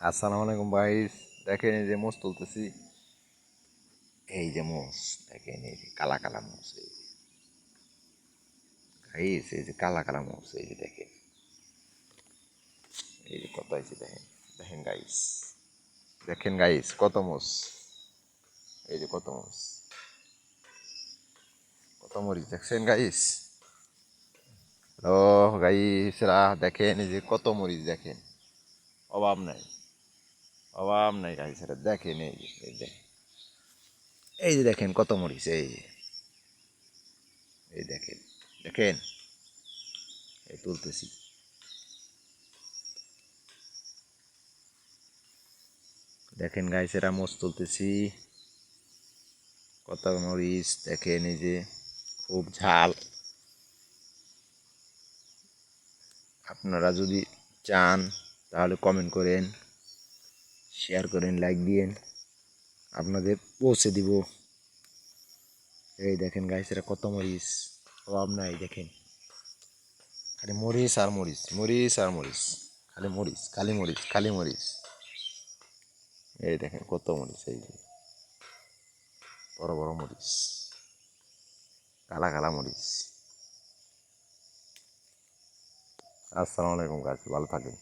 আসসালামু আলাইকুম গাইস। দেখেন এই যে মোষ তুলতেছি। এই যে মোষ, দেখেন এই যে কালা কালা মোষ। এই যে গাইস, এই যে কালা কালা মোষ, এই যে দেখেন, এই যে কত হয়েছে দেখেন। দেখেন গাইস, দেখেন গাইস কত মোষ। এই যে কত মোষ, কত মরিচ দেখছেন গাইস। ও গাইসরা দেখেন এই যে কত মরিচ দেখেন। অভাব নাই, অভাব নাই গাইসরা, দেখেন এই যে এই দেখেন, এই যে দেখেন কত মরিচ। এই যে এই দেখেন, দেখেন এই তুলতেছি। দেখেন গাইসেরা মোষ তুলতেছি, কত মরিচ দেখেন। এই যে খুব ঝাল। আপনারা যদি চান তাহলে কমেন্ট করেন, শেয়ার করেন, লাইক দিয়েন, আপনাদের পৌঁছে দিব। এই দেখেন গাইসেরা কত মরিচ, অভাব নাই। দেখেন খালি মরিচ আর মরিচ, মরিচ আর মরিচ, খালি মরিচ, খালি মরিচ, খালি মরিচ। এই দেখেন কত মরিচ, এই যে বড় বড় মরিচ, কালা কালা মরিচ। আসসালামু আলাইকুম গাছ, ভালো থাকেন।